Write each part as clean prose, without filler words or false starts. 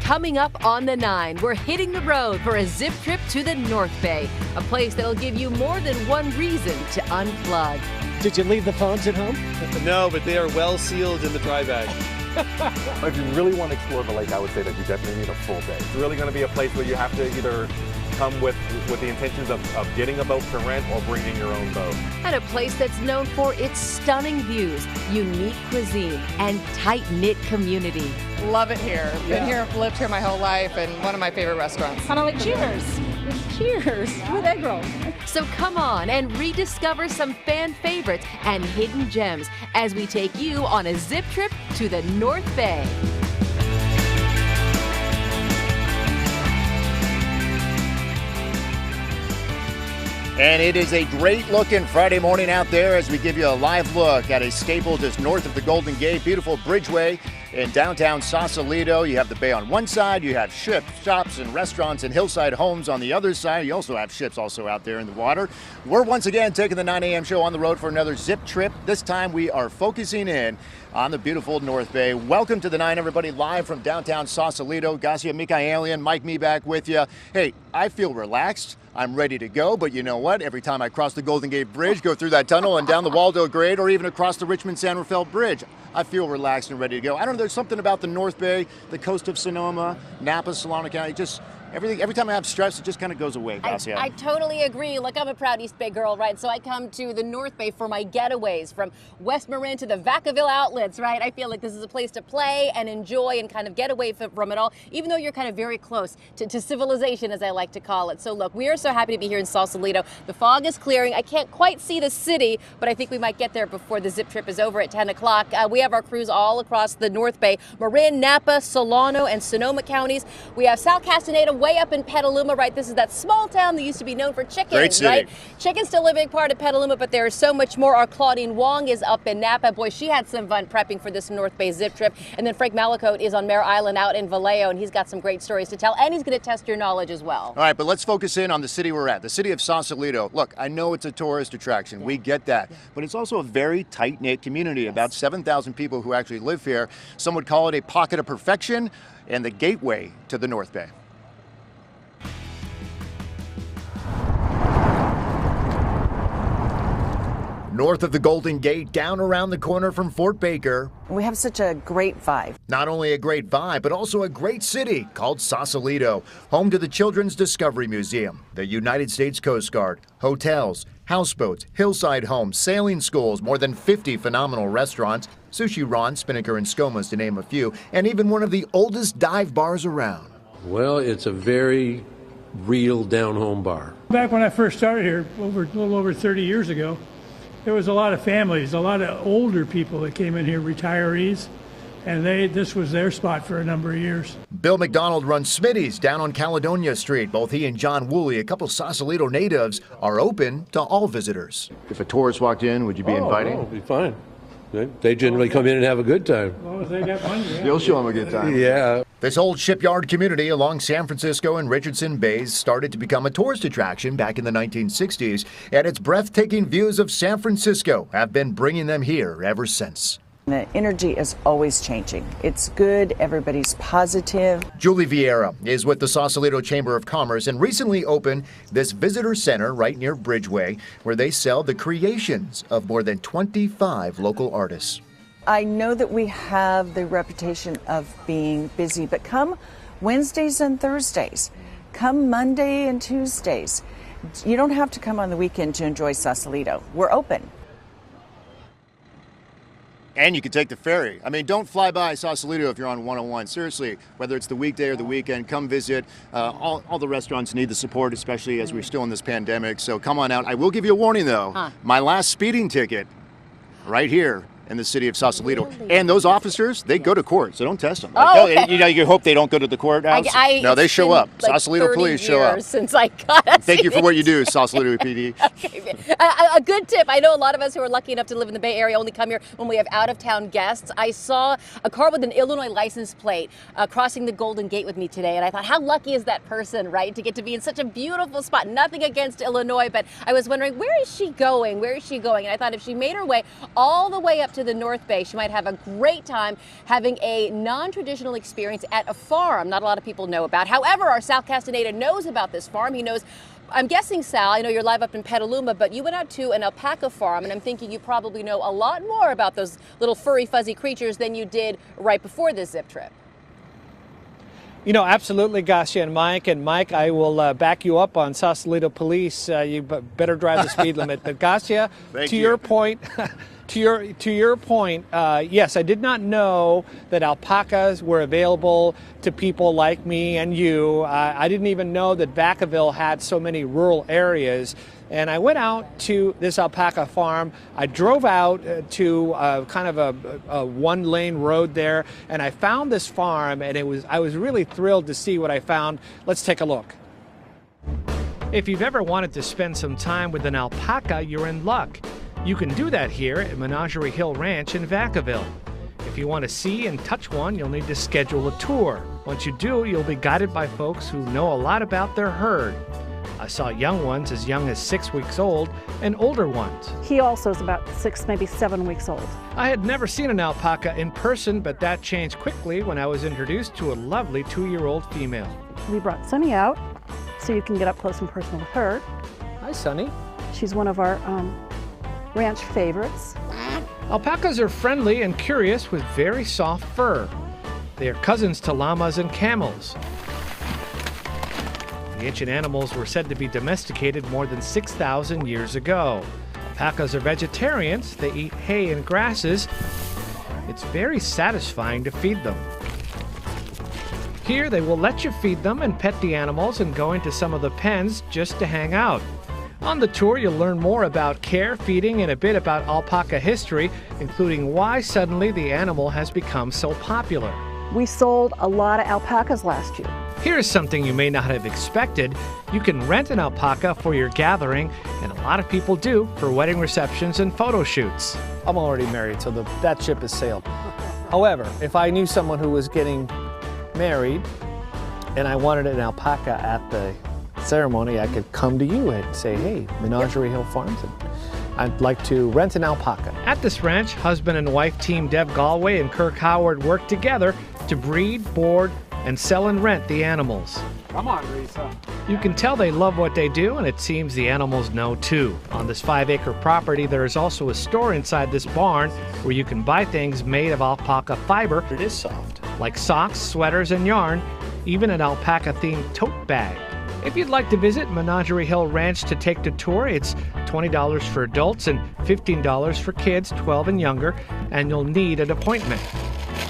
Coming up on the 9, we're hitting the road for a zip trip to the North Bay, a place that'll give you more than one reason to unplug. Did you leave the phones at home? No, but they are well sealed in the dry bag. If you really want to explore the lake, I would say that you definitely need a full day. It's really going to be a place where you have to either come with the intentions of getting a boat to rent or bringing your own boat. And a place that's known for its stunning views, unique cuisine, and tight-knit community. Love it here. Been here, lived here my whole life, and one of my favorite restaurants. Kind of like Cheers. Cheers with egg rolls. So come on and rediscover some fan favorites and hidden gems as we take you on a zip trip to the North Bay. And it is a great looking Friday morning out there as we give you a live look at a staple just north of the Golden Gate, beautiful bridgeway in downtown Sausalito. You have the bay on one side, you have ships, shops, and restaurants and hillside homes on the other side. You also have ships also out there in the water. We're once again taking the 9 a.m. show on the road for another zip trip. This time we are focusing in on the beautiful North Bay. Welcome to the 9, everybody, live from downtown Sausalito. Garcia Mikaelian, Mike Me back with you. Hey, I feel relaxed. I'm ready to go, but you know what? Every time I cross the Golden Gate Bridge, go through that tunnel and down the Waldo Grade, or even across the Richmond-San Rafael Bridge, I feel relaxed and ready to go. I don't know, there's something about the North Bay, the coast of Sonoma, Napa, Solano County, just everything. Every time I have stress, it just kind of goes away, Garcia. I totally agree. Look, I'm a proud East Bay girl, right? So I come to the North Bay for my getaways, from West Marin to the Vacaville outlets, right? I feel like this is a place to play and enjoy and kind of get away from it all, even though you're kind of very close to civilization, as I like to call it. So look, we are so happy to be here in Sausalito. The fog is clearing. I can't quite see the city, but I think we might get there before the zip trip is over at 10 o'clock. We have our crews all across the North Bay, Marin, Napa, Solano, and Sonoma counties. We have South Castaneda way up in Petaluma, right? This is that small town that used to be known for chickens, Great city. Right? Chicken's still a big part of Petaluma, but there is so much more. Our Claudine Wong is up in Napa. Boy, she had some fun prepping for this North Bay zip trip. And then Frank Malacote is on Mare Island out in Vallejo, and he's got some great stories to tell, and he's going to test your knowledge as well. All right, but let's focus in on the city we're at, the city of Sausalito. Look, I know it's a tourist attraction. We get that. But it's also a very tight-knit community, about 7,000 people who actually live here. Some would call it a pocket of perfection and the gateway to the North Bay. North of the Golden Gate, down around the corner from Fort Baker. We have such a great vibe. Not only a great vibe, but also a great city called Sausalito, home to the Children's Discovery Museum, the United States Coast Guard, hotels, houseboats, hillside homes, sailing schools, more than 50 phenomenal restaurants, Sushi Ron, Spinnaker, and Skoma's to name a few, and even one of the oldest dive bars around. Well, it's a very real down-home bar. Back when I first started here, a little over 30 years ago, there was a lot of families, a lot of older people that came in here, retirees, and this was their spot for a number of years. Bill McDonald runs Smitty's down on Caledonia Street. Both he and John Woolley, a couple Sausalito natives, are open to all visitors. If a tourist walked in, would you be inviting? Oh, it'd be fine. They generally come in and have a good time. As long as they got money, yeah. You'll show them a good time. Yeah. This old shipyard community along San Francisco and Richardson Bays started to become a tourist attraction back in the 1960s, and its breathtaking views of San Francisco have been bringing them here ever since. The energy is always changing. It's good, everybody's positive. Julie Vieira is with the Sausalito Chamber of Commerce and recently opened this visitor center right near Bridgeway, where they sell the creations of more than 25 local artists. I know that we have the reputation of being busy, but come Wednesdays and Thursdays, come Monday and Tuesdays. You don't have to come on the weekend to enjoy Sausalito. We're open. And you can take the ferry. I mean, don't fly by Sausalito if you're on 101. Seriously, whether it's the weekday or the weekend, come visit. All the restaurants need the support, especially as we're still in this pandemic. So come on out. I will give you a warning, though. My last speeding ticket, right here in the city of Sausalito. Really? And those officers, they go to court, so don't test them. Like, you hope they don't go to the courthouse. No, they show up. Like Sausalito police show up. Since I got Thank you for what you do, Sausalito PD. A good tip. I know a lot of us who are lucky enough to live in the Bay Area only come here when we have out-of-town guests. I saw a car with an Illinois license plate crossing the Golden Gate with me today, and I thought, how lucky is that person, right, to get to be in such a beautiful spot. Nothing against Illinois, but I was wondering, where is she going? Where is she going? And I thought if she made her way all the way up to the North Bay, she might have a great time having a non-traditional experience at a farm not a lot of people know about. However, our Sal Castaneda knows about this farm. He knows, I'm guessing, Sal, I know you're live up in Petaluma, but you went out to an alpaca farm, and I'm thinking you probably know a lot more about those little furry, fuzzy creatures than you did right before this zip trip. You know, absolutely, Gassia and Mike. And Mike, I will back you up on Sausalito police. You better drive the speed limit. But Gassia, to your point, to your point, yes, I did not know that alpacas were available to people like me and you. I didn't even know that Vacaville had so many rural areas. And I went out to this alpaca farm. I drove out to kind of a one-lane road there, and I found this farm, and I was really thrilled to see what I found. Let's take a look. If you've ever wanted to spend some time with an alpaca, you're in luck. You can do that here at Menagerie Hill Ranch in Vacaville. If you want to see and touch one, you'll need to schedule a tour. Once you do, you'll be guided by folks who know a lot about their herd. I saw young ones as young as 6 weeks old and older ones. He also is about 6, maybe 7 weeks old. I had never seen an alpaca in person, but that changed quickly when I was introduced to a lovely 2-year-old female. We brought Sunny out so you can get up close and personal with her. Hi, Sunny. She's one of our ranch favorites. Alpacas are friendly and curious with very soft fur. They are cousins to llamas and camels. The ancient animals were said to be domesticated more than 6,000 years ago. Alpacas are vegetarians. They eat hay and grasses. It's very satisfying to feed them. Here, they will let you feed them and pet the animals and go into some of the pens just to hang out. On the tour, you'll learn more about care, feeding, and a bit about alpaca history, including why suddenly the animal has become so popular. We sold a lot of alpacas last year. Here's something you may not have expected. You can rent an alpaca for your gathering, and a lot of people do for wedding receptions and photo shoots. I'm already married, so that ship has sailed. However, if I knew someone who was getting married and I wanted an alpaca at the ceremony, I could come to you and say, hey, Menagerie Hill Farms, and I'd like to rent an alpaca. At this ranch, husband and wife team Deb Galway and Kirk Howard work together to breed, board, and sell and rent the animals. Come on, Risa. You can tell they love what they do, and it seems the animals know too. On this 5-acre property, there is also a store inside this barn where you can buy things made of alpaca fiber. It is soft. Like socks, sweaters, and yarn, even an alpaca-themed tote bag. If you'd like to visit Menagerie Hill Ranch to take the tour, it's $20 for adults and $15 for kids 12 and younger, and you'll need an appointment.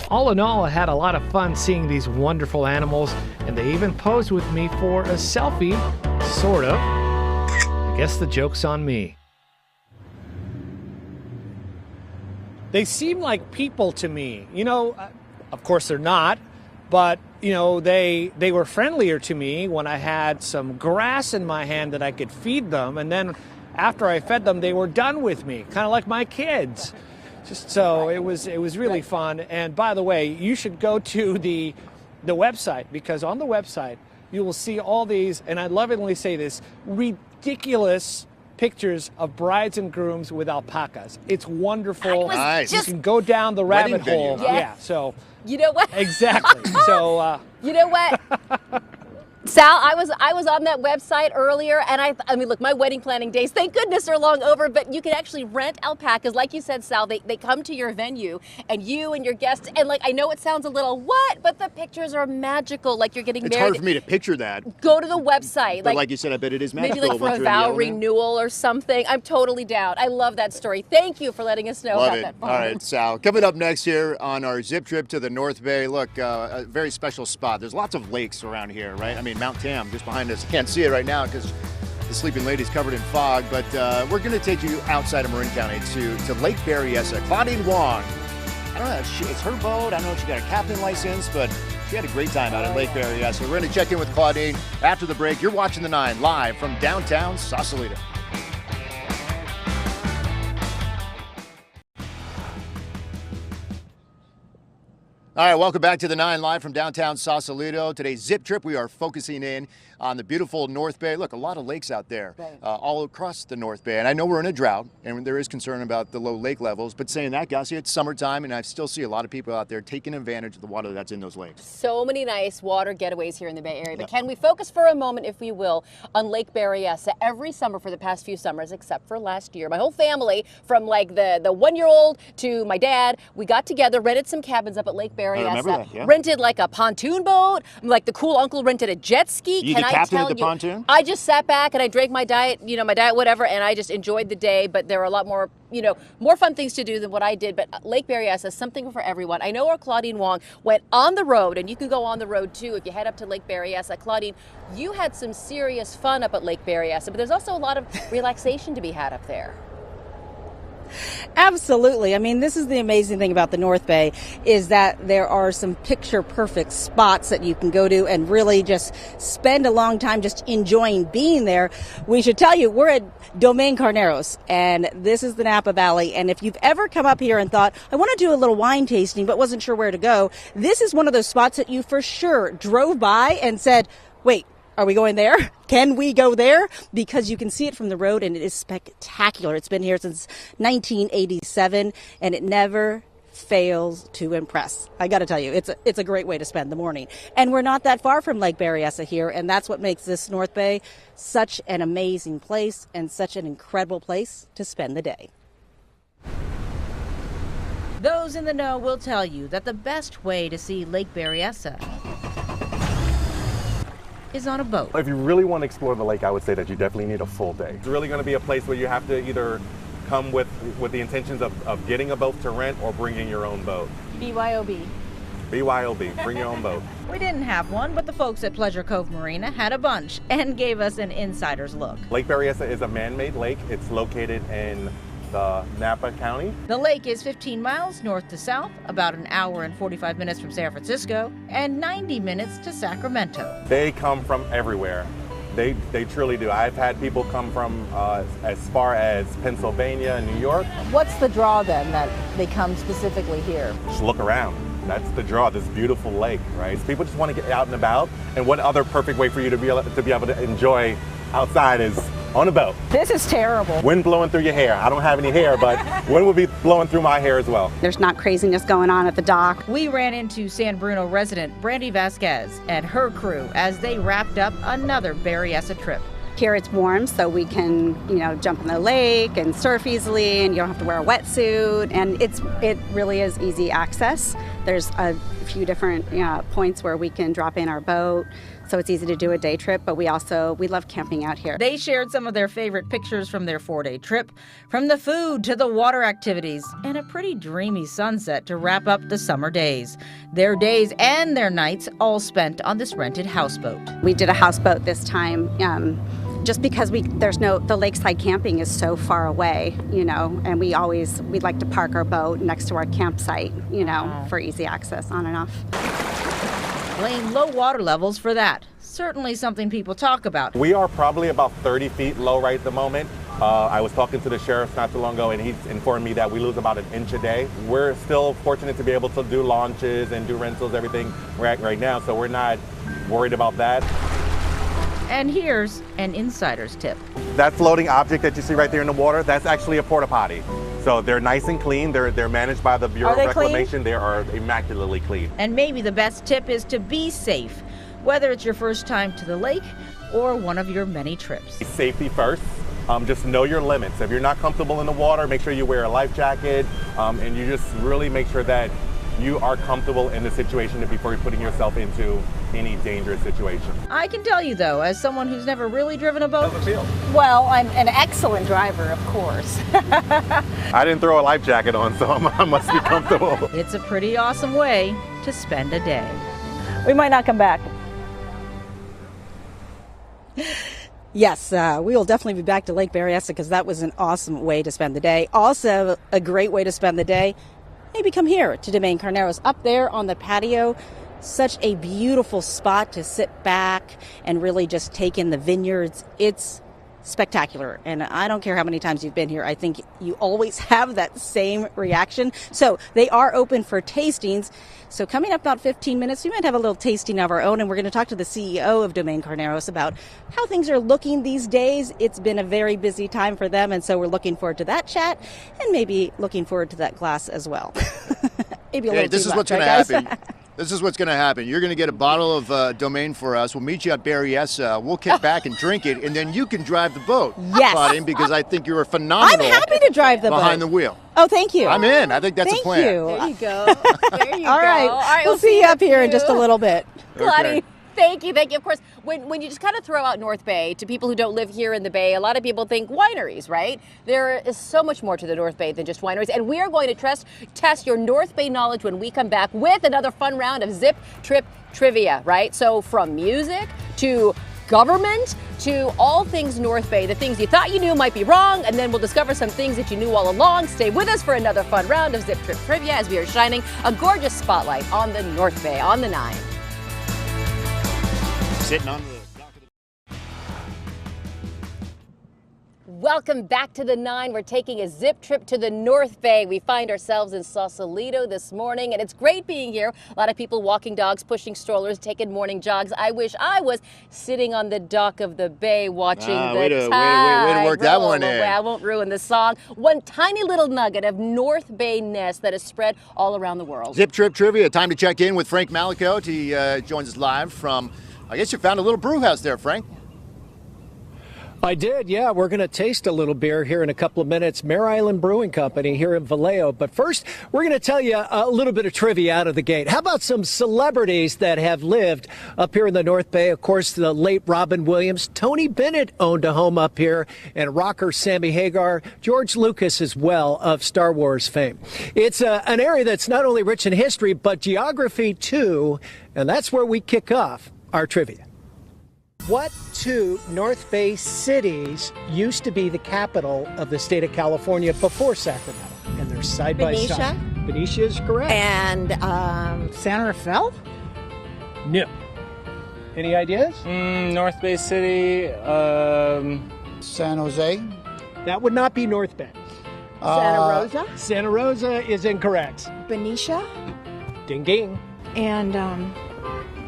All in all, I had a lot of fun seeing these wonderful animals, and they even posed with me for a selfie, sort of. I guess the joke's on me. They seem like people to me. You know, of course they're not, but, you know, they were friendlier to me when I had some grass in my hand that I could feed them, and then after I fed them, they were done with me, kind of like my kids. Just so it was really fun. And by the way, you should go to the website, because on the website you will see all these, and I lovingly say this, ridiculous pictures of brides and grooms with alpacas. It's wonderful. Nice. You can go down the rabbit hole. Yes. Yeah. So you know what? Exactly. So you know what? Sal, I was on that website earlier, and I mean, look, my wedding planning days, thank goodness, are long over, but you can actually rent alpacas. Like you said, Sal, they come to your venue, and you and your guests, and like, I know it sounds a little what, but the pictures are magical, like you're getting married. It's hard for me to picture that. Go to the website. But like you said, I bet it is magical. Maybe like for a vow renewal or something. I'm totally down. I love that story. Thank you for letting us know about that. All right, Sal. Coming up next here on our zip trip to the North Bay, look, a very special spot. There's lots of lakes around here, right? I mean, Mount Tam just behind us. You can't see it right now because the sleeping lady's covered in fog, but we're going to take you outside of Marin County to Lake Berryessa. Claudine Wong, I don't know, it's her boat. I don't know if she got a captain license, but she had a great time out at Lake Berryessa. We're going to check in with Claudine after the break. You're watching The 9 live from downtown Sausalito. All right, welcome back to the 9 live from downtown Sausalito. Today's Zip Trip, we are focusing in on the beautiful North Bay. Look, a lot of lakes out there, all across the North Bay. And I know we're in a drought, and there is concern about the low lake levels. But saying that, Gassia, it's summertime, and I still see a lot of people out there taking advantage of the water that's in those lakes. So many nice water getaways here in the Bay Area. But can we focus for a moment, if we will, on Lake Berryessa? Every summer for the past few summers, except for last year, my whole family, from like the 1-year-old to my dad, we got together, rented some cabins up at Lake Berryessa. I remember that, yeah. Rented like a pontoon boat. Like the cool uncle rented a jet ski. You the captain of the pontoon? I just sat back and I drank my diet, whatever, and I just enjoyed the day. But there are a lot more, more fun things to do than what I did. But Lake Berryessa is something for everyone. I know our Claudine Wong went on the road, and you can go on the road too if you head up to Lake Berryessa. Claudine, you had some serious fun up at Lake Berryessa, but there's also a lot of relaxation to be had up there. Absolutely. I mean, this is the amazing thing about the North Bay is that there are some picture perfect spots that you can go to and really just spend a long time just enjoying being there. We should tell you, we're at Domaine Carneros, and this is the Napa Valley. And if you've ever come up here and thought, I want to do a little wine tasting, but wasn't sure where to go, this is one of those spots that you for sure drove by and said, wait, are we going there? Can we go there? Because you can see it from the road, and it is spectacular. It's been here since 1987, and it never fails to impress. I got to tell you, it's a great way to spend the morning. And we're not that far from Lake Berryessa here, and that's what makes this North Bay such an amazing place and such an incredible place to spend the day. Those in the know will tell you that the best way to see Lake Berryessa is on a boat. If you really want to explore the lake, I would say that you definitely need a full day. It's really going to be a place where you have to either come with the intentions of getting a boat to rent or bringing your own boat. BYOB. BYOB, bring your own boat. We didn't have one, but the folks at Pleasure Cove Marina had a bunch and gave us an insider's look. Lake Berryessa is a man-made lake. It's located in Napa County. The lake is 15 miles north to south, about an hour and 45 minutes from San Francisco, and 90 minutes to Sacramento. They come from everywhere. They truly do. I've had people come from as far as Pennsylvania and New York. What's the draw then that they come specifically here? Just look around. That's the draw, this beautiful lake, right? So people just want to get out and about, and what other perfect way for you to be able to enjoy outside is on a boat. This is terrible. Wind blowing through your hair. I don't have any hair, but wind will be blowing through my hair as well. There's not craziness going on at the dock. We ran into San Bruno resident Brandy Vasquez and her crew as they wrapped up another Berryessa trip. Here it's warm, so we can, jump in the lake and surf easily, and you don't have to wear a wetsuit. And it really is easy access. There's a few different points where we can drop in our boat, so it's easy to do a day trip. But we love camping out here. They shared some of their favorite pictures from their 4-day trip, from the food to the water activities, and a pretty dreamy sunset to wrap up the summer days. Their days and their nights all spent on this rented houseboat. We did a houseboat this time. Just because the lakeside camping is so far away, and we like to park our boat next to our campsite, for easy access on and off. Blame low water levels for that. Certainly something people talk about. We are probably about 30 feet low right at the moment. I was talking to the sheriff not too long ago, and he's informed me that we lose about an inch a day. We're still fortunate to be able to do launches and do rentals, everything right now, so we're not worried about that. And here's an insider's tip. That floating object that you see right there in the water, that's actually a porta potty. So they're nice and clean. They're managed by the Bureau of Reclamation. They are immaculately clean. And maybe the best tip is to be safe, whether it's your first time to the lake or one of your many trips. Safety first. Just know your limits. If you're not comfortable in the water, make sure you wear a life jacket, and you just really make sure that you are comfortable in the situation before you're putting yourself into any dangerous situation. I can tell you though, as someone who's never really driven a boat. How's it feel? Well, I'm an excellent driver, of course. I didn't throw a life jacket on, so I must be comfortable. It's a pretty awesome way to spend a day. We might not come back. Yes, we will definitely be back to Lake Berryessa because that was an awesome way to spend the day. Also, a great way to spend the day, maybe come here to Domaine Carneros. Up there on the patio, such a beautiful spot to sit back and really just take in the vineyards. It's spectacular. And I don't care how many times you've been here, I think you always have that same reaction. So they are open for tastings. So coming up about 15 minutes, we might have a little tasting of our own, and we're going to talk to the CEO of Domaine Carneros about how things are looking these days. It's been a very busy time for them, and so we're looking forward to that chat and maybe looking forward to that glass as well. Maybe a little this too is much, what's going to right, guys? happen. This is what's going to happen. You're going to get a bottle of Domaine for us. We'll meet you at Berryessa. We'll kick back and drink it, and then you can drive the boat. Yes. Claudine, because I think you were phenomenal. I'm happy to drive the behind boat. the wheel. Oh, thank you. I'm in. I think that's a plan. Thank you. There you go. There you All go. right. All right, We'll see you up here in just a little bit. Claudia, thank you. Thank you. Of course, when you just kind of throw out North Bay, to people who don't live here in the Bay, a lot of people think wineries, right? There is so much more to the North Bay than just wineries. And we are going to test your North Bay knowledge when we come back with another fun round of Zip Trip Trivia, right? So from music to government to all things North Bay, the things you thought you knew might be wrong, and then we'll discover some things that you knew all along. Stay with us for another fun round of Zip Trip Trivia as we are shining a gorgeous spotlight on the North Bay on the 9. Sitting on the Welcome back to the 9. We're taking a zip trip to the North Bay. We find ourselves in Sausalito this morning, and it's great being here. A lot of people walking dogs, pushing strollers, taking morning jogs. I wish I was sitting on the dock of the bay watching the way to tide work that roll one away. in. I won't ruin the song. One tiny little nugget of North Bay-ness that is spread all around the world. Zip Trip Trivia. Time to check in with Frank Malicote. He joins us live from, I guess you found a little brew house there, Frank. I did, yeah. We're going to taste a little beer here in a couple of minutes. Mare Island Brewing Company here in Vallejo. But first, we're going to tell you a little bit of trivia out of the gate. How about some celebrities that have lived up here in the North Bay? Of course, the late Robin Williams. Tony Bennett owned a home up here, and rocker Sammy Hagar. George Lucas as well, of Star Wars fame. It's an area that's not only rich in history, but geography too. And that's where we kick off our trivia. What two North Bay cities used to be the capital of the state of California before Sacramento? And they're side by side. Benicia is correct. And San Rafael? No. Any ideas? North Bay City, San Jose? That would not be North Bay. Santa Rosa? Santa Rosa is incorrect. Benicia? Ding ding. And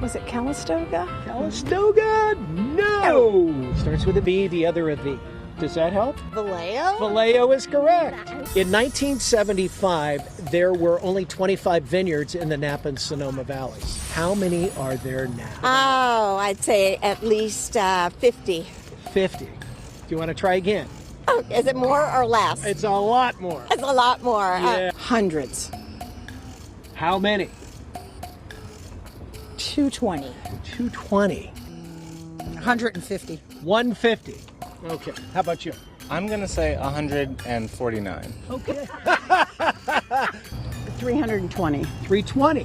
was it Calistoga? Calistoga? No! Starts with a V, the other a V. Does that help? Vallejo? Vallejo is correct. In 1975, there were only 25 vineyards in the Napa and Sonoma Valleys. How many are there now? Oh, I'd say at least 50. 50. Do you want to try again? Oh, is it more or less? It's a lot more. It's a lot more. Yeah. Hundreds. How many? 220. 220. 150. 150. Okay. How about you? I'm going to say 149. Okay. 320. 320.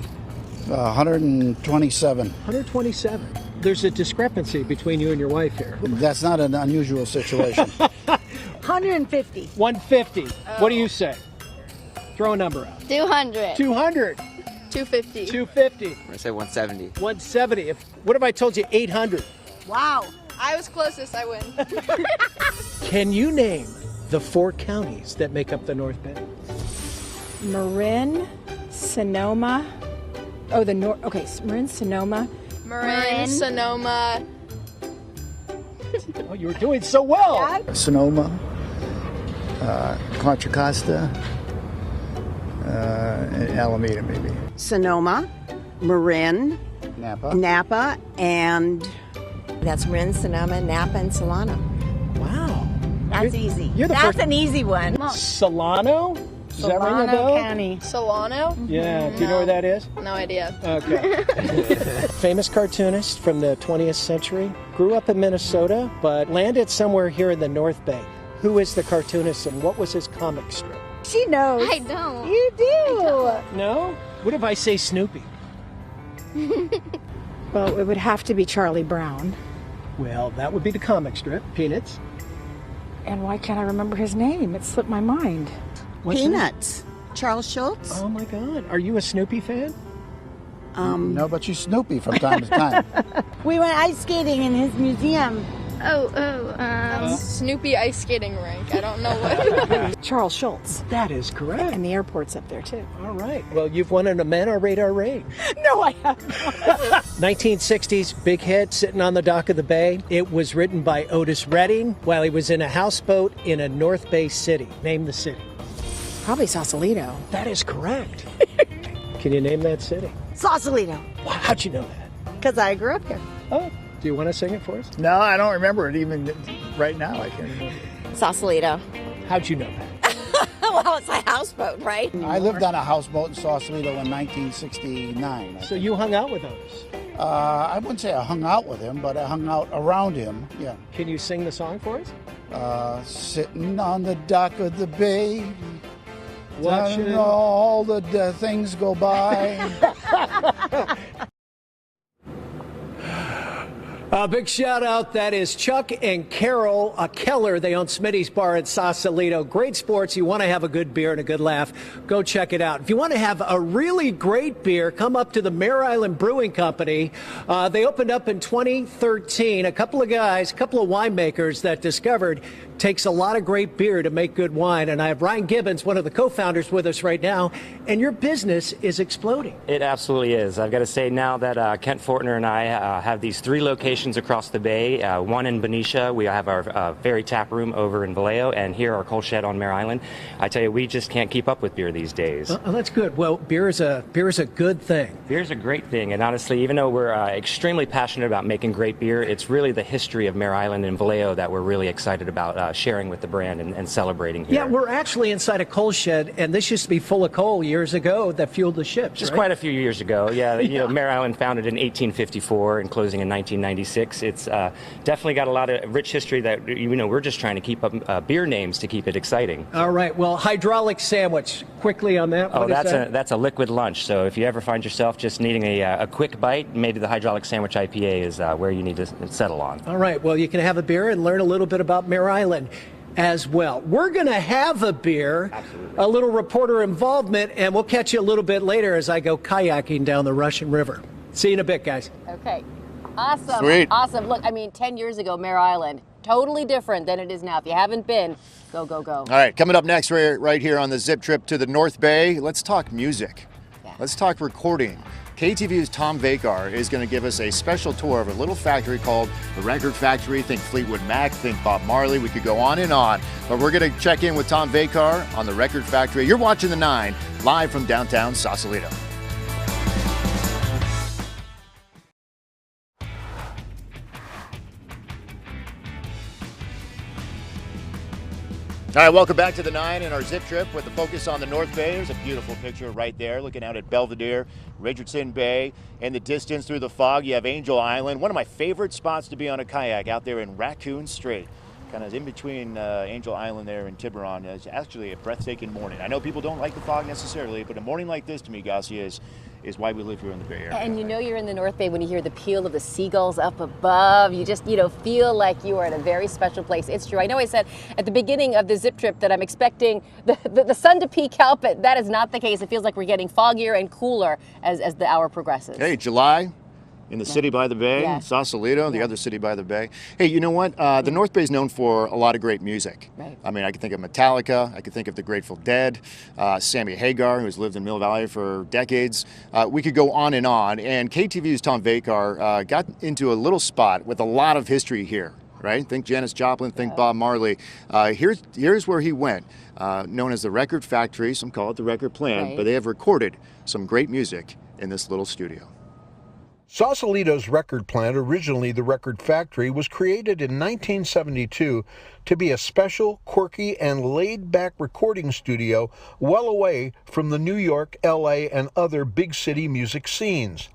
127. 127. There's a discrepancy between you and your wife here. That's not an unusual situation. 150. 150. What do you say? Throw a number out. 200. 200. 250. 250. I'm going to say 170. 170. What if I told you 800? Wow. I was closest. I win. Can you name the 4 counties that make up the North Bay? Marin, Sonoma. Oh, the North. Okay, Marin, Sonoma. Marin, Sonoma. Oh, you were doing so well. Yeah. Sonoma, Contra Costa, and Alameda, maybe. Sonoma, Marin, Napa, and That's Marin, Sonoma, Napa, and Solano. Wow. That's easy. You're the That's first- an easy one. Solano? Does that ring a bell? County. Solano? Yeah. Do you know where that is? No idea. Okay. Famous cartoonist from the 20th century. Grew up in Minnesota, but landed somewhere here in the North Bay. Who is the cartoonist and what was his comic strip? She knows. I don't. You do. No? What if I say Snoopy? Well, it would have to be Charlie Brown. Well, that would be the comic strip. Peanuts. And why can't I remember his name? It slipped my mind. What's Peanuts. Charles Schultz. Oh my God. Are you a Snoopy fan? No, but she's Snoopy from time to time. We went ice skating in his museum Snoopy ice skating rink. I don't know what. Charles Schultz. That is correct. And the airport's up there, too. All right. Well, you've won an Amana Radar Range. No, I haven't. 1960s, big hit, Sitting on the Dock of the Bay. It was written by Otis Redding while he was in a houseboat in a North Bay city. Name the city. Probably Sausalito. That is correct. Can you name that city? Sausalito. Wow, how'd you know that? Because I grew up here. Oh, do you want to sing it for us? No, I don't remember it even right now. I can't remember. Sausalito. How'd you know that? Well, it's a houseboat, right? I lived on a houseboat in Sausalito in 1969. So you hung out with Otis? I wouldn't say I hung out with him, but I hung out around him, yeah. Can you sing the song for us? Sitting on the dock of the bay, watching all the things go by. A big shout out. That is Chuck and Carol Keller. They own Smitty's Bar in Sausalito. Great sports. You want to have a good beer and a good laugh, go check it out. If you want to have a really great beer, come up to the Mare Island Brewing Company. They opened up in 2013. A couple of guys, a couple of winemakers that discovered takes a lot of great beer to make good wine. And I have Ryan Gibbons, one of the co-founders, with us right now. And your business is exploding. It absolutely is. I've got to say now that Kent Fortner and I have these 3 locations across the bay. One in Benicia. We have our ferry tap room over in Vallejo, and here our coal shed on Mare Island. I tell you, we just can't keep up with beer these days. That's good. Well, beer is a good thing. Beer is a great thing, and honestly, even though we're extremely passionate about making great beer, it's really the history of Mare Island and Vallejo that we're really excited about sharing with the brand and celebrating here. Yeah, we're actually inside a coal shed, and this used to be full of coal years ago that fueled the ships. Just right? quite a few years ago. Yeah, you know, Mare Island founded in 1854 and closing in 1996. It's definitely got a lot of rich history that, you know, we're just trying to keep up beer names to keep it exciting. All right. Well, hydraulic sandwich. Quickly on that. Oh, that's a liquid lunch. So if you ever find yourself just needing a quick bite, maybe the hydraulic sandwich IPA is where you need to settle on. All right. Well, you can have a beer and learn a little bit about Mare Island as well. We're going to have a beer, absolutely, a little reporter involvement, and we'll catch you a little bit later as I go kayaking down the Russian River. See you in a bit, guys. Okay. Awesome. Sweet. Awesome. Look, I mean, 10 years ago, Mare Island, totally different than it is now. If you haven't been, go, go, go. All right, coming up next, right here on the Zip Trip to the North Bay, let's talk music. Yeah. Let's talk recording. KTVU's Tom Vakar is going to give us a special tour of a little factory called the Record Factory. Think Fleetwood Mac, think Bob Marley. We could go on and on. But we're going to check in with Tom Vakar on the Record Factory. You're watching The 9 live from downtown Sausalito. All right, welcome back to The 9 and our Zip Trip with the focus on the North Bay. There's a beautiful picture right there looking out at Belvedere, Richardson Bay. In the distance through the fog, you have Angel Island, one of my favorite spots to be on a kayak out there in Raccoon Strait. Kind of in between Angel Island there and Tiburon. It's actually a breathtaking morning. I know people don't like the fog necessarily, but a morning like this to me, Garcia, is why we live here in the Bay Area. And you know you're in the North Bay when you hear the peal of the seagulls up above. You just, feel like you are in a very special place. It's true. I know I said at the beginning of the Zip Trip that I'm expecting the sun to peak out, but that is not the case. It feels like we're getting foggier and cooler as the hour progresses. Hey, July. In the city by the bay, Sausalito, the other city by the bay. Hey, you know what? The North Bay is known for a lot of great music. Right. I mean, I can think of Metallica. I can think of the Grateful Dead, Sammy Hagar, who's lived in Mill Valley for decades. We could go on. And KTVU's Tom Vakar got into a little spot with a lot of history here, right? Think Janis Joplin, think Bob Marley. Here's where he went, known as the Record Factory. Some call it the Record Plant, but they have recorded some great music in this little studio. Sausalito's record plant, originally the Record Factory, was created in 1972 to be a special, quirky, and laid-back recording studio well away from the New York, LA, and other big city music scenes.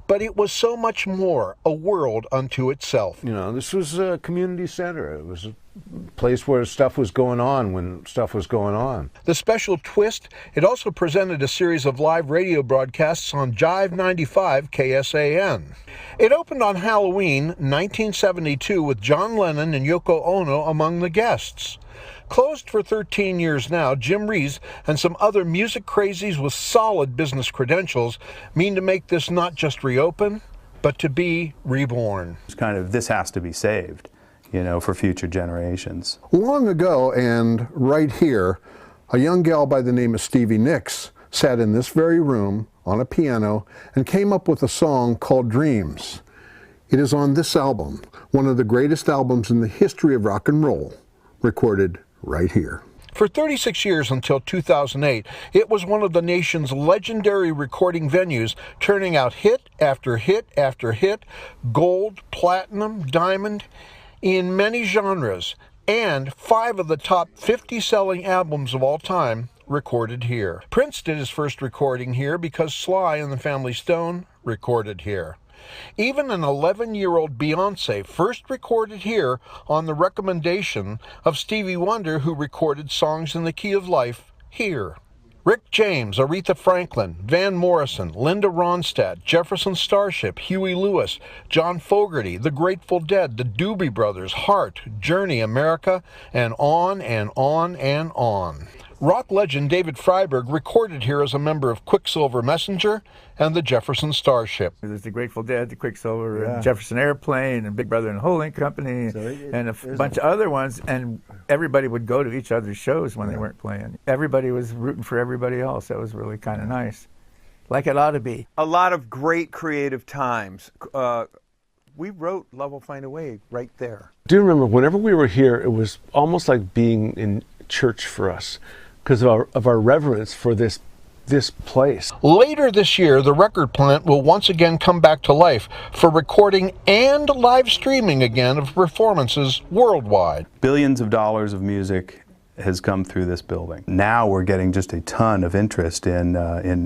But it was so much more, a world unto itself. This was a community center. It was a place where stuff was going on when stuff was going on. The special twist, it also presented a series of live radio broadcasts on Jive 95 KSAN. It opened on Halloween 1972 with John Lennon and Yoko Ono among the guests. Closed for 13 years now, Jim Rees and some other music crazies with solid business credentials mean to make this not just reopen, but to be reborn. It's kind of, this has to be saved. for future generations. Long ago, and right here, a young gal by the name of Stevie Nicks sat in this very room on a piano and came up with a song called Dreams. It is on this album, one of the greatest albums in the history of rock and roll, recorded right here. For 36 years until 2008, it was one of the nation's legendary recording venues, turning out hit after hit after hit, gold, platinum, diamond, in many genres, and 5 of the top 50 selling albums of all time recorded here. Prince did his first recording here because Sly and the Family Stone recorded here. Even an 11-year-old Beyoncé first recorded here on the recommendation of Stevie Wonder, who recorded Songs in the Key of Life here. Rick James, Aretha Franklin, Van Morrison, Linda Ronstadt, Jefferson Starship, Huey Lewis, John Fogerty, The Grateful Dead, the Doobie Brothers, Heart, Journey, America, and on and on and on. Rock legend David Freiberg recorded here as a member of Quicksilver Messenger and the Jefferson Starship. There's the Grateful Dead, the Quicksilver, and Jefferson Airplane, and Big Brother and the Holding Company, and a bunch of other ones, and everybody would go to each other's shows when they weren't playing. Everybody was rooting for everybody else. That was really kind of nice, like it ought to be. A lot of great creative times. We wrote Love Will Find a Way right there. I do remember whenever we were here, it was almost like being in church for us, because of our reverence for this place. Later this year, the record plant will once again come back to life for recording and live streaming again of performances worldwide. Billions of dollars of music has come through this building. Now we're getting just a ton of interest in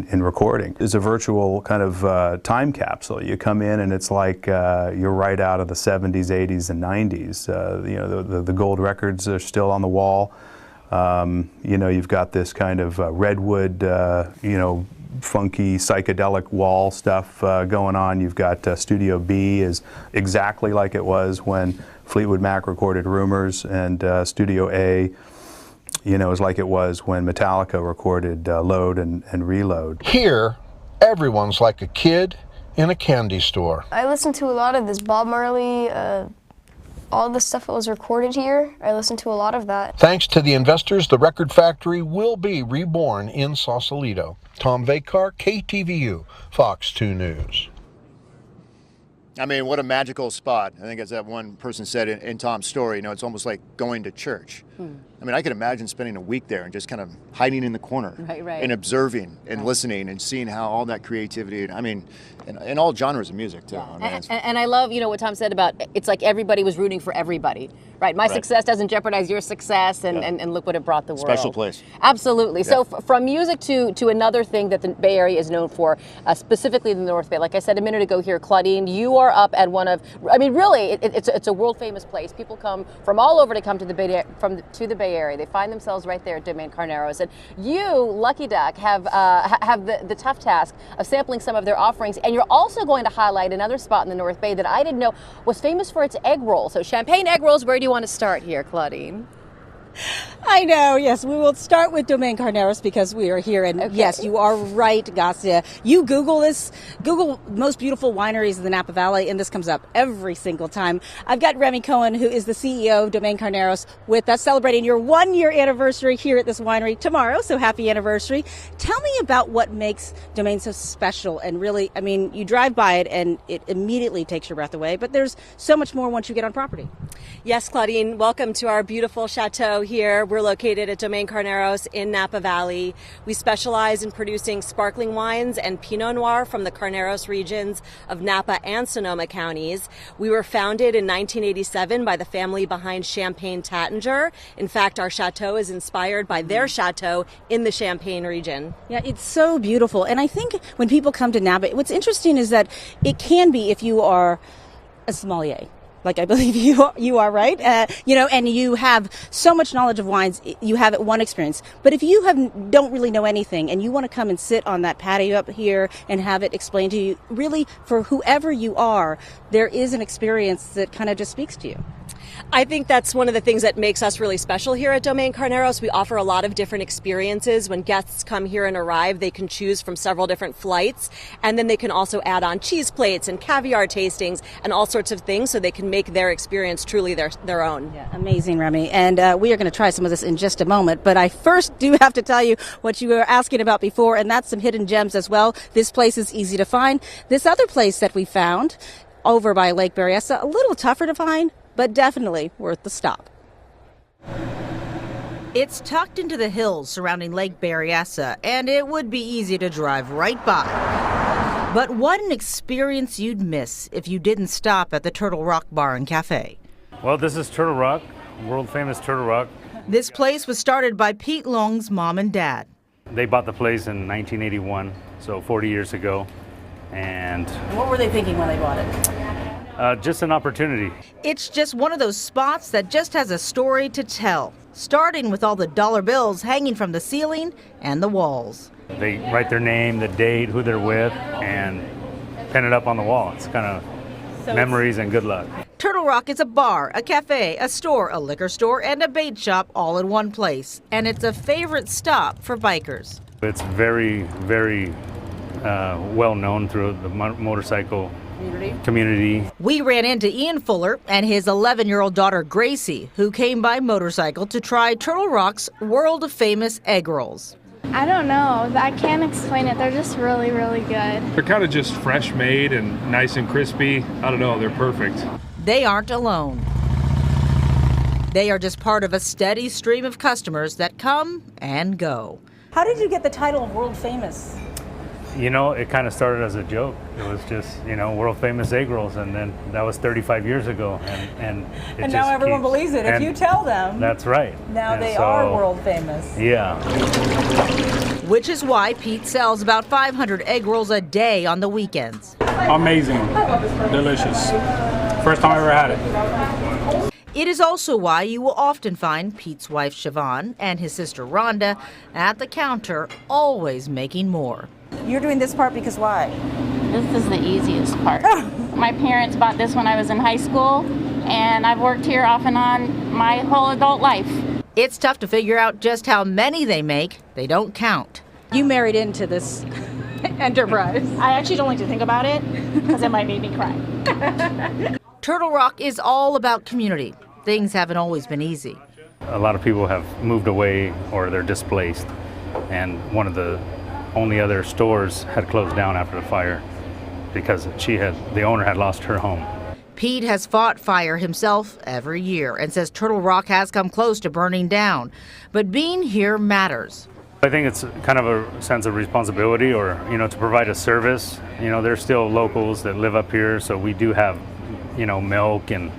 recording. It's a virtual kind of time capsule. You come in and it's like you're right out of the 70s, 80s, and 90s. The gold records are still on the wall. You've got this kind of redwood, funky psychedelic wall stuff going on. You've got Studio B is exactly like it was when Fleetwood Mac recorded Rumors, and Studio A, is like it was when Metallica recorded Load and Reload. Here, everyone's like a kid in a candy store. I listened to a lot of this Bob Marley, all the stuff that was recorded here. I listened to a lot of that. Thanks to the investors, the record factory will be reborn in Sausalito. Tom Vakar, KTVU, Fox 2 News. I mean, what a magical spot. I think as that one person said in Tom's story, it's almost like going to church. I mean, I could imagine spending a week there and just kind of hiding in the corner and observing and listening and seeing how all that creativity, in all genres of music too. And I love, what Tom said about it's like everybody was rooting for everybody, right? My success doesn't jeopardize your success, and look what it brought the world. Special place. Absolutely. Yeah. So from music to another thing that the Bay Area is known for, specifically the North Bay. Like I said a minute ago here, Claudine, you are up at one of, it's a world famous place. People come from all over to come to the Bay Area. They find themselves right there at Domaine Carneros, and you, Lucky Duck, have the tough task of sampling some of their offerings, and you're also going to highlight another spot in the North Bay that I didn't know was famous for its egg roll. So Champagne egg rolls, where do you want to start here, Claudine? I know, yes. We will start with Domaine Carneros because we are here. And yes, you are right, Garcia. You Google this, Google most beautiful wineries in the Napa Valley, and this comes up every single time. I've got Remy Cohen, who is the CEO of Domaine Carneros, with us celebrating your 1-year anniversary here at this winery tomorrow. So happy anniversary. Tell me about what makes Domaine so special. And really, you drive by it and it immediately takes your breath away. But there's so much more once you get on property. Yes, Claudine, welcome to our beautiful chateau here. We're located at Domaine Carneros in Napa Valley. We specialize in producing sparkling wines and Pinot Noir from the Carneros regions of Napa and Sonoma counties. We were founded in 1987 by the family behind Champagne Tattinger. In fact, our chateau is inspired by their chateau in the Champagne region. Yeah, it's so beautiful. And I think when people come to Napa, what's interesting is that it can be if you are a sommelier. Like I believe you are, right? And you have so much knowledge of wines, you have one experience. But if you don't really know anything and you want to come and sit on that patio up here and have it explained to you, really for whoever you are, there is an experience that kind of just speaks to you. I think that's one of the things that makes us really special here at Domaine Carneros. We offer a lot of different experiences. When guests come here and arrive, they can choose from several different flights, and then they can also add on cheese plates and caviar tastings and all sorts of things so they can make their experience truly their own. Yeah, amazing, Remy. And we are going to try some of this in just a moment. But I first do have to tell you what you were asking about before, and that's some hidden gems as well. This place is easy to find. This other place that we found over by Lake Berryessa, a little tougher to find, but definitely worth the stop. It's tucked into the hills surrounding Lake Berryessa, and it would be easy to drive right by. But what an experience you'd miss if you didn't stop at the Turtle Rock Bar and Cafe. Well, this is Turtle Rock, world famous Turtle Rock. This place was started by Pete Long's mom and dad. They bought the place in 1981, so 40 years ago. And what were they thinking when they bought it? Just an opportunity. It's just one of those spots that just has a story to tell, starting with all the dollar bills hanging from the ceiling and the walls. They write their name, the date, who they're with, and pin it up on the wall. It's kind of memories and good luck. Turtle Rock is a bar, a cafe, a store, a liquor store, and a bait shop all in one place. And it's a favorite stop for bikers. It's very, very well known through the motorcycle community. We ran into Ian Fuller and his 11-year-old daughter Gracie, who came by motorcycle to try Turtle Rock's world famous egg rolls. I don't know. I can't explain it. They're just really, really good. They're kind of just fresh made and nice and crispy. I don't know. They're perfect. They aren't alone. They are just part of a steady stream of customers that come and go. How did you get the title of world famous? You know, it kind of started as a joke. It was just, world famous egg rolls, and then that was 35 years ago, and now everyone believes it. If you tell them, that's right. Now they are world famous. Yeah. Which is why Pete sells about 500 egg rolls a day on the weekends. Amazing, delicious. First time I ever had it. It is also why you will often find Pete's wife Siobhan and his sister Rhonda at the counter, always making more. You're doing this part because why? This is the easiest part. My parents bought this when I was in high school, and I've worked here off and on my whole adult life. It's tough to figure out just how many they make. They don't count. You married into this enterprise. I actually don't like to think about it because it might make me cry. Turtle Rock is all about community. Things haven't always been easy. A lot of people have moved away or they're displaced, and one of the only other stores had closed down after the fire because the owner had lost her home. Pete has fought fire himself every year and says Turtle Rock has come close to burning down. But being here matters. I think it's kind of a sense of responsibility or, to provide a service. There's still locals that live up here, so we do have, milk and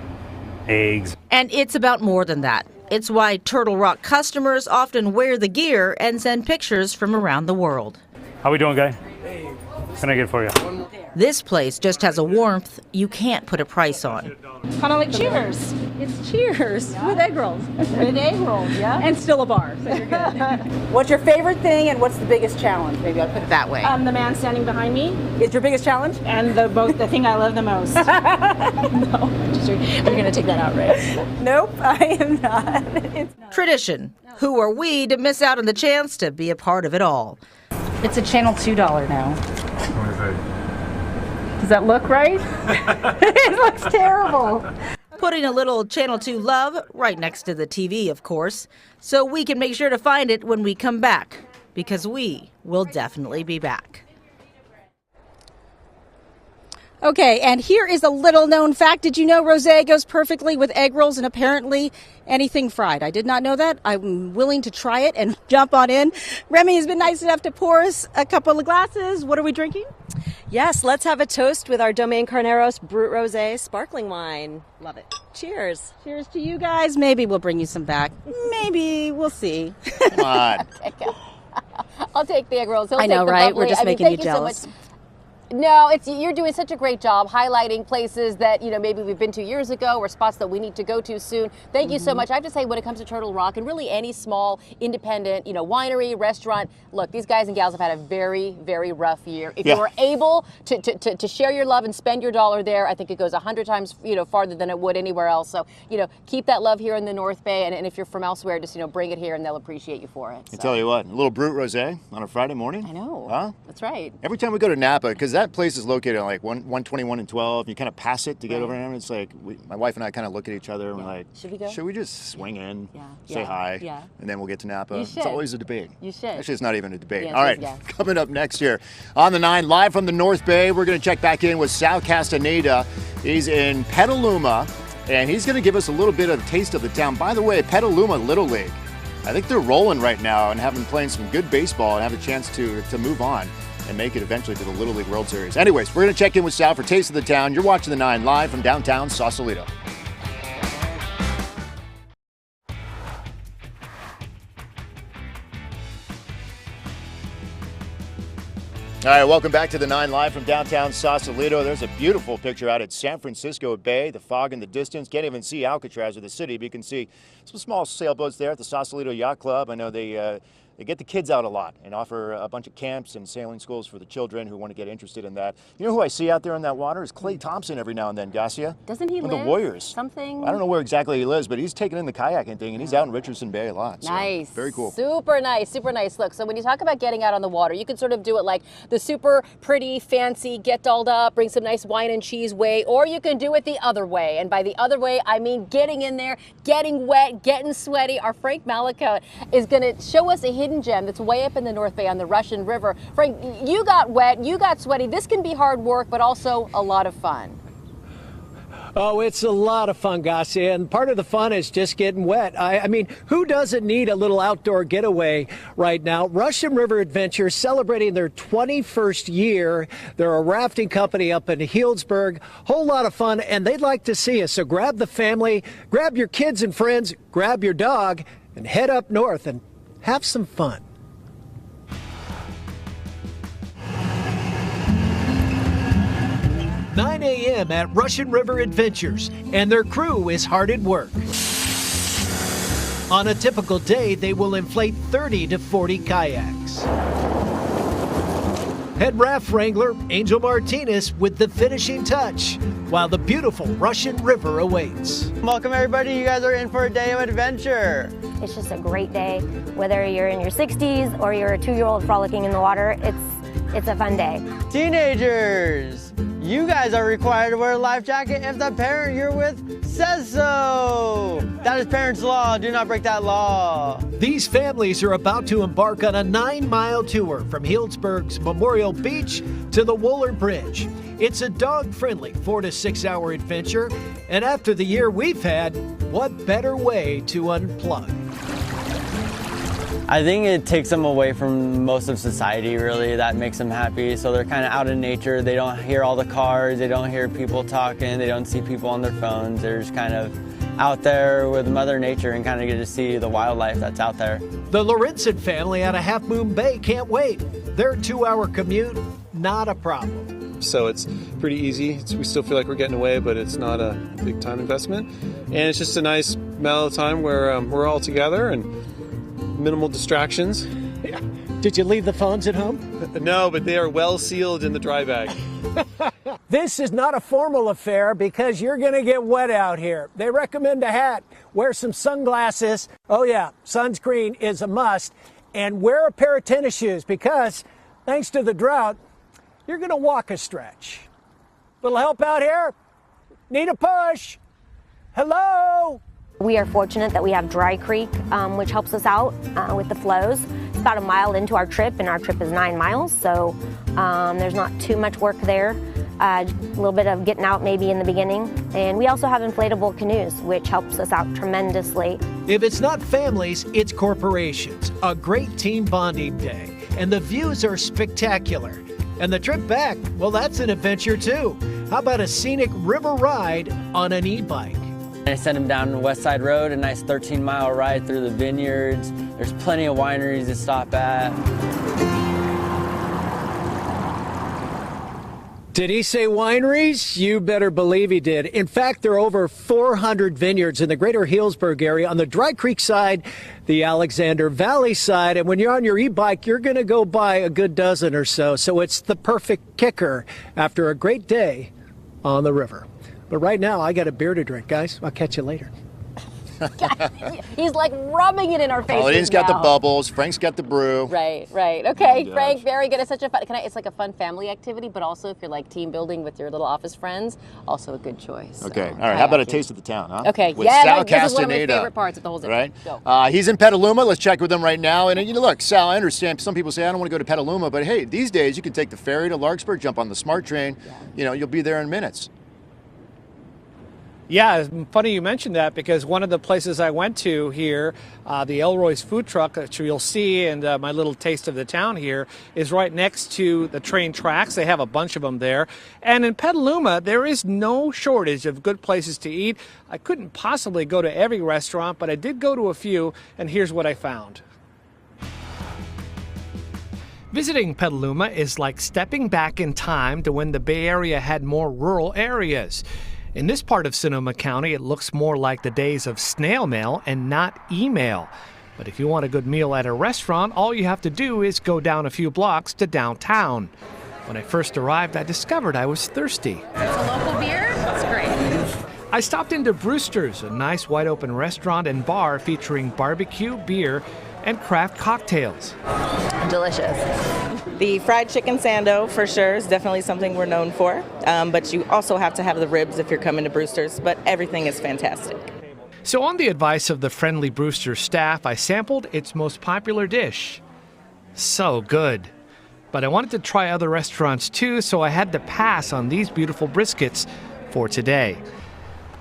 eggs. And it's about more than that. It's why Turtle Rock customers often wear the gear and send pictures from around the world. How we doing, guy? What can I get for you? This place just has a warmth you can't put a price on. Kind of like Cheers. It's Cheers with egg rolls. With egg rolls, yeah. And still a bar, so you're good. What's your favorite thing and what's the biggest challenge? Maybe I'll put it that way. The man standing behind me. Is your biggest challenge? And the thing I love the most. No, are you going to take that out, right? Nope, I am not. It's not. Tradition. Who are we to miss out on the chance to be a part of it all? It's a Channel $2 now. What is that? Does that look right? It looks terrible. Putting a little Channel 2 love right next to the TV, of course, so we can make sure to find it when we come back, because we will definitely be back. Okay, and here is a little known fact. Did you know rosé goes perfectly with egg rolls and apparently anything fried? I did not know that. I'm willing to try it and jump on in. Remy has been nice enough to pour us a couple of glasses. What are we drinking? Yes, let's have a toast with our Domaine Carneros Brut Rosé sparkling wine. Love it. Cheers. Cheers to you guys. Maybe we'll bring you some back. Maybe. We'll see. Come on. I'll take the egg rolls. I know, right? We're just making you jealous. No, you're doing such a great job highlighting places that, maybe we've been to years ago or spots that we need to go to soon. Thank you so much. I have to say, when it comes to Turtle Rock and really any small independent, winery, restaurant, look, these guys and gals have had a very, very rough year. If you are able to share your love and spend your dollar there, I think it goes 100 times, farther than it would anywhere else. So, keep that love here in the North Bay. And if you're from elsewhere, just, bring it here and they'll appreciate you for it. I tell you what, a little Brut Rosé on a Friday morning. I know. Huh? That's right. Every time we go to Napa, because that place is located on like 121 and 12, you kind of pass it to get over there, and it's like, my wife and I kind of look at each other and we're like, should we go? Should we just swing in, Yeah. say hi, Yeah. and then we'll get to Napa? You It's should. always a debate. You should. Actually, it's not even a debate. The All right, answer is yes. coming up next year on the 9, live from the North Bay, we're going to check back in with Sal Castaneda. He's in Petaluma, and he's going to give us a little bit of a taste of the town. By the way, Petaluma Little League, I think they're rolling right now and having playing some good baseball and have a chance to move on and make it eventually to the Little League World Series. Anyways, we're going to check in with Sal for Taste of the Town. You're watching the 9 live from downtown Sausalito. All right, welcome back to the 9 live from downtown Sausalito. There's a beautiful picture out at San Francisco Bay, the fog in the distance. Can't even see Alcatraz or the city, but you can see some small sailboats there at the Sausalito Yacht Club. I know they get the kids out a lot and offer a bunch of camps and sailing schools for the children who want to get interested in that. You know who I see out there in that water is Clay Thompson every now and then, Garcia. Doesn't he One live of the Warriors. something? I don't know where exactly he lives, but he's taking in the kayaking thing, and he's out in Richardson Bay a lot. So Nice. Very cool. Super nice, super nice. Look, so when you talk about getting out on the water, you can sort of do it like the super pretty, fancy, get dolled up, bring some nice wine and cheese way, or you can do it the other way. And by the other way, I mean getting in there, getting wet, getting sweaty. Our Frank Malika is going to show us a hidden gem that's way up in the North Bay on the Russian River. Frank, you got wet, you got sweaty. This can be hard work, but also a lot of fun. Oh, it's a lot of fun, Garcia, and part of the fun is just getting wet. I mean, who doesn't need a little outdoor getaway right now? Russian River Adventures celebrating their 21st year. They're a rafting company up in Healdsburg. Whole lot of fun, and they'd like to see us. So grab the family, grab your kids and friends, grab your dog, and head up north and have some fun. "9 a.m. at Russian River Adventures, and their crew is hard at work. On a typical day, they will inflate 30 to 40 kayaks. Head raft wrangler Angel Martinez with the finishing touch, while the beautiful Russian River awaits. Welcome everybody, you guys are in for a day of adventure. It's just a great day, whether you're in your 60s or you're a 2-year-old frolicking in the water, it's a fun day. Teenagers, you guys are required to wear a life jacket if the parent you're with says so. That is parents' law, do not break that law. These families are about to embark on a 9-mile tour from Healdsburg's Memorial Beach to the Wooler Bridge. It's a dog-friendly 4 to 6 hour adventure, and after the year we've had, what better way to unplug? I think it takes them away from most of society, really. That makes them happy. So they're kind of out in nature. They don't hear all the cars. They don't hear people talking. They don't see people on their phones. They're just kind of out there with Mother Nature and kind of get to see the wildlife that's out there. The Lorenzen family out of Half Moon Bay can't wait. Their 2-hour commute, not a problem. So it's pretty easy. We still feel like we're getting away, but it's not a big time investment. And it's just a nice mellow time where we're all together and minimal distractions. Yeah. Did you leave the phones at home? No, but they are well sealed in the dry bag. This is not a formal affair because you're going to get wet out here. They recommend a hat, wear some sunglasses. Oh yeah, sunscreen is a must. And wear a pair of tennis shoes because thanks to the drought, you're going to walk a stretch. Little help out here? Need a push? Hello? We are fortunate that we have Dry Creek, which helps us out with the flows. It's about a mile into our trip, and our trip is 9 miles, so there's not too much work there. A little bit of getting out maybe in the beginning. And we also have inflatable canoes, which helps us out tremendously. If it's not families, it's corporations. A great team bonding day. And the views are spectacular. And the trip back, well, that's an adventure too. How about a scenic river ride on an e-bike? I sent him down West Side Road, a nice 13-mile ride through the vineyards. There's plenty of wineries to stop at. Did he say wineries? You better believe he did. In fact, there are over 400 vineyards in the greater Healdsburg area on the Dry Creek side, the Alexander Valley side. And when you're on your e-bike, you're going to go by a good dozen or so. So it's the perfect kicker after a great day on the river. But right now, I got a beer to drink, guys. I'll catch you later. He's like rubbing it in our faces. Pauline's got the bubbles. Frank's got the brew. Right. Okay, Frank, very good. It's such a fun. It's like a fun family activity, but also if you're like team building with your little office friends, also a good choice. Okay. All right. How about a taste of the town, huh? Okay. With yeah, Sal this is one of my Castaneda, favorite parts of the whole thing. right? Go. He's in Petaluma. Let's check with him right now. And look, Sal, I understand some people say I don't want to go to Petaluma, but hey, these days you can take the ferry to Larkspur, jump on the SMART train. Yeah. You'll be there in minutes. Yeah, it's funny you mentioned that because one of the places I went to here, the Elroy's food truck, that you'll see, and my little taste of the town here, is right next to the train tracks. They have a bunch of them there. And in Petaluma, there is no shortage of good places to eat. I couldn't possibly go to every restaurant, but I did go to a few, and here's what I found. Visiting Petaluma is like stepping back in time to when the Bay Area had more rural areas. In this part of Sonoma County, it looks more like the days of snail mail and not email. But if you want a good meal at a restaurant, all you have to do is go down a few blocks to downtown. When I first arrived, I discovered I was thirsty. It's a local beer. It's great. I stopped into Brewster's, a nice wide-open restaurant and bar featuring barbecue, beer, and craft cocktails. Delicious. The fried chicken sando, for sure, is definitely something we're known for. But you also have to have the ribs if you're coming to Brewster's. But everything is fantastic. So on the advice of the friendly Brewster's staff, I sampled its most popular dish. So good. But I wanted to try other restaurants too, so I had to pass on these beautiful briskets for today.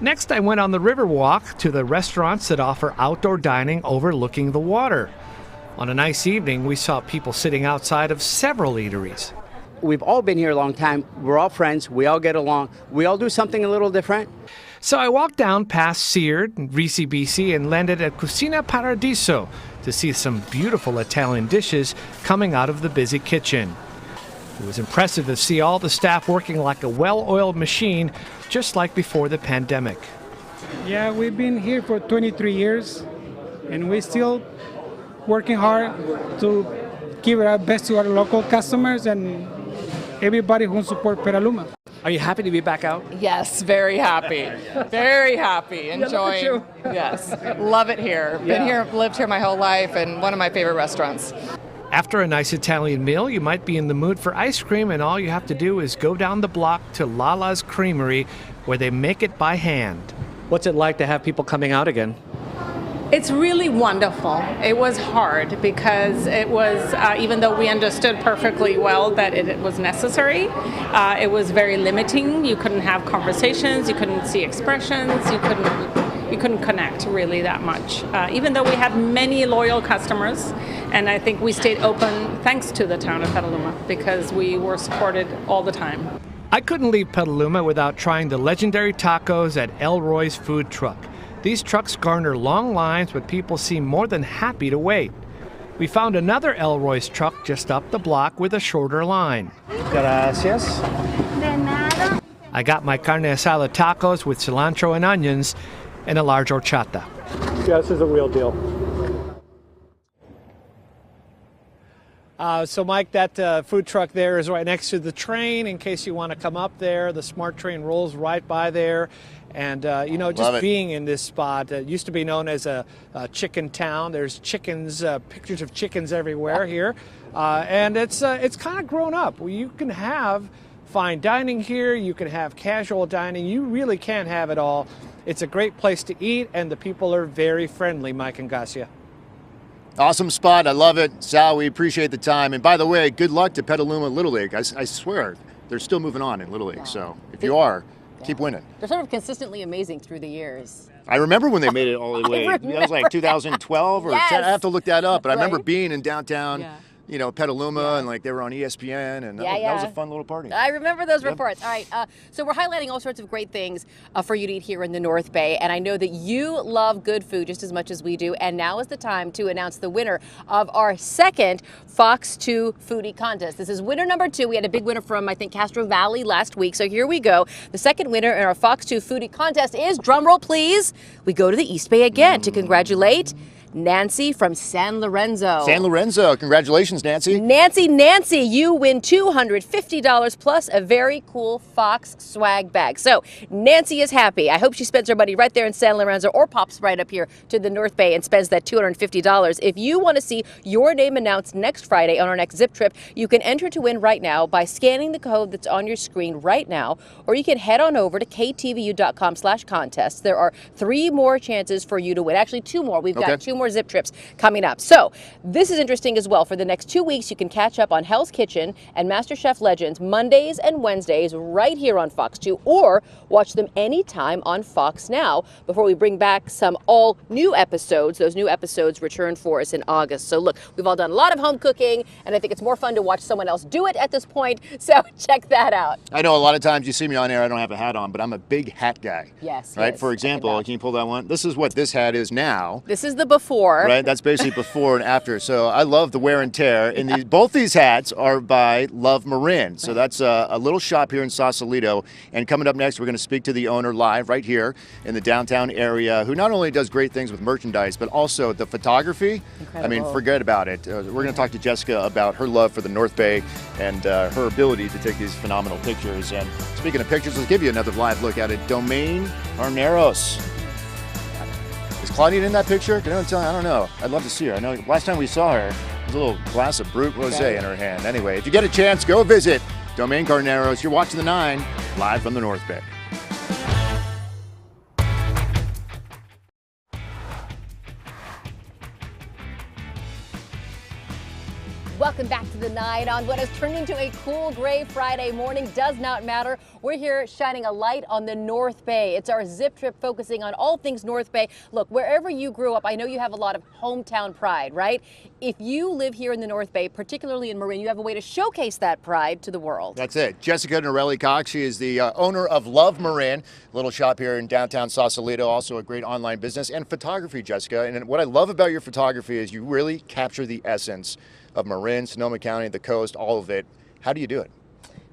Next, I went on the Riverwalk to the restaurants that offer outdoor dining overlooking the water. On a nice evening, we saw people sitting outside of several eateries. We've all been here a long time. We're all friends. We all get along. We all do something a little different. So I walked down past Seared, Risi BC, and landed at Cucina Paradiso to see some beautiful Italian dishes coming out of the busy kitchen. It was impressive to see all the staff working like a well-oiled machine, just like before the pandemic. Yeah, we've been here for 23 years, and we're still working hard to give our best to our local customers and everybody who supports Petaluma. Are you happy to be back out? Yes, very happy. Very happy. Enjoying. Yes. Love it here. Been here, lived here my whole life, and one of my favorite restaurants. After a nice Italian meal, you might be in the mood for ice cream, and all you have to do is go down the block to Lala's Creamery, where they make it by hand. What's it like to have people coming out again? It's really wonderful. It was hard because it was, even though we understood perfectly well that it was necessary, it was very limiting. You couldn't have conversations, you couldn't see expressions, you couldn't connect really that much. Even though we had many loyal customers, and I think we stayed open thanks to the town of Petaluma because we were supported all the time. I couldn't leave Petaluma without trying the legendary tacos at Elroy's food truck. These trucks garner long lines, but people seem more than happy to wait. We found another Elroy's truck just up the block with a shorter line. Gracias. De nada. I got my carne asada tacos with cilantro and onions and a large horchata. Yeah, this is a real deal. So Mike, that food truck there is right next to the train in case you want to come up there. The SMART train rolls right by there. And, just being in this spot, it used to be known as a chicken town. There's chickens, pictures of chickens everywhere here. And it's kind of grown up. You can have fine dining here. You can have casual dining. You really can have it all. It's a great place to eat, and the people are very friendly, Mike and Garcia. Awesome spot. I love it. Sal, we appreciate the time. And by the way, good luck to Petaluma Little League. I swear, they're still moving on in Little League. Wow. So if you are, keep winning. They're sort of consistently amazing through the years. I remember when they made it all the way. That was like 2012 or 10. I have to look that up. But I remember being in downtown Petaluma and like they were on ESPN, and that was a fun little party. I remember those reports. All right, so we're highlighting all sorts of great things for you to eat here in the North Bay, and I know that you love good food just as much as we do, and now is the time to announce the winner of our second Fox 2 Foodie contest. This is winner number 2. We had a big winner from, I think, Castro Valley last week, so here we go. The second winner in our Fox 2 Foodie contest is, drumroll please, we go to the East Bay again to congratulate Nancy from San Lorenzo. San Lorenzo, congratulations, Nancy. Nancy, you win $250 plus a very cool Fox swag bag. So Nancy is happy. I hope she spends her money right there in San Lorenzo or pops right up here to the North Bay and spends that $250. If you want to see your name announced next Friday on our next Zip Trip, you can enter to win right now by scanning the code that's on your screen right now, or you can head on over to ktvu.com/contest. There are 3 more chances for you to win. Actually, 2 more. We've got 2 more Zip Trips coming up. So this is interesting as well. For the next 2 weeks, you can catch up on Hell's Kitchen and MasterChef Legends Mondays and Wednesdays right here on Fox 2, or watch them anytime on Fox Now before we bring back some all new episodes. Those new episodes return for us in August. So look, we've all done a lot of home cooking, and I think it's more fun to watch someone else do it at this point. So check that out. I know a lot of times you see me on air, I don't have a hat on, but I'm a big hat guy. Yes. Right? For example, can you pull that one? This is what this hat is now. This is the before. Right, that's basically before and after. So I love the wear and tear. And both these hats are by Love Marin. So that's a little shop here in Sausalito. And coming up next, we're going to speak to the owner live right here in the downtown area, who not only does great things with merchandise, but also the photography. Incredible. I mean, forget about it. We're going to talk to Jessica about her love for the North Bay and her ability to take these phenomenal pictures. And speaking of pictures, let's give you another live look at it. Domain Carneros. Is Claudia in that picture? Can anyone tell? I don't know. I'd love to see her. I know last time we saw her, there was a little glass of Brut Rosé in her hand. Anyway, if you get a chance, go visit Domain Carneros. You're watching The 9 live from the North Bay. Welcome back to The 9 on what has turned into a cool gray Friday morning. Does not matter. We're here shining a light on the North Bay. It's our Zip Trip focusing on all things North Bay. Look, wherever you grew up, I know you have a lot of hometown pride, right? If you live here in the North Bay, particularly in Marin, you have a way to showcase that pride to the world. That's it. Jessica Norelli-Cox, she is the owner of Love Marin, a little shop here in downtown Sausalito, also a great online business and photography, Jessica. And what I love about your photography is you really capture the essence of Marin, Sonoma County, the coast, all of it. How do you do it?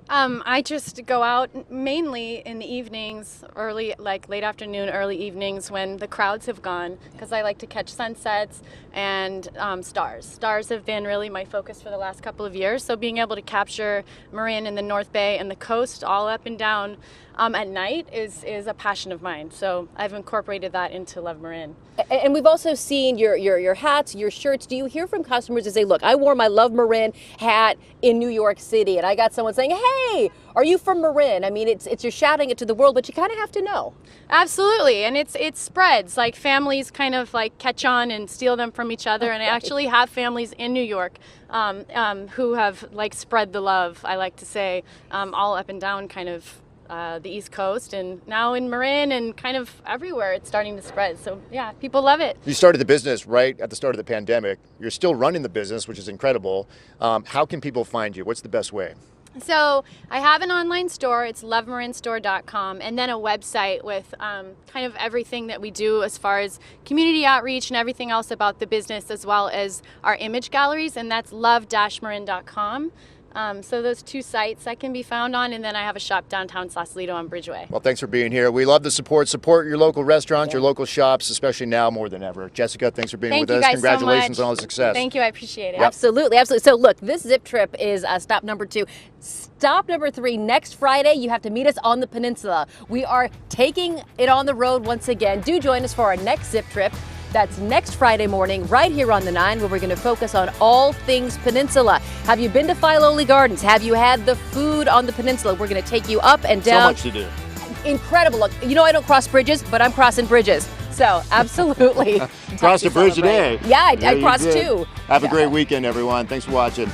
I just go out mainly in the evenings, early, like late afternoon, early evenings when the crowds have gone, because I like to catch sunsets and stars. Stars have been really my focus for the last couple of years. So being able to capture Marin and the North Bay and the coast all up and down at night is a passion of mine. So I've incorporated that into Love Marin. And we've also seen your hats, your shirts. Do you hear from customers that say, look, I wore my Love Marin hat in New York City, and I got someone saying, hey, are you from Marin? I mean, it's you're shouting it to the world, but you kind of have to know. Absolutely, and it spreads. Like families kind of like catch on and steal them from each other, and I actually have families in New York who have like spread the love, I like to say, all up and down kind of the East Coast, and now in Marin and kind of everywhere it's starting to spread. So yeah, people love it. You started the business right at the start of the pandemic. You're still running the business, which is incredible. How can people find you? What's the best way? So I have an online store. It's lovemarinstore.com, and then a website with kind of everything that we do as far as community outreach and everything else about the business, as well as our image galleries, and that's love-marin.com. So those 2 sites I can be found on, and then I have a shop downtown Sausalito on Bridgeway. Well, thanks for being here. We love the support. Support your local restaurants, your local shops, especially now more than ever. Jessica, thanks for being with us. Congratulations on all the success. Thank you. I appreciate it. Yep. Absolutely. Absolutely. So look, this Zip Trip is stop number 2. Stop number 3, next Friday, you have to meet us on the peninsula. We are taking it on the road once again. Do join us for our next Zip Trip. That's next Friday morning right here on The 9, where we're going to focus on all things peninsula. Have you been to Filoli Gardens? Have you had the food on the peninsula? We're going to take you up and down. So much to do. Incredible. Look, you know I don't cross bridges, but I'm crossing bridges. So absolutely. Crossed a bridge today. Yeah, I crossed 2. Have a great weekend, everyone. Thanks for watching.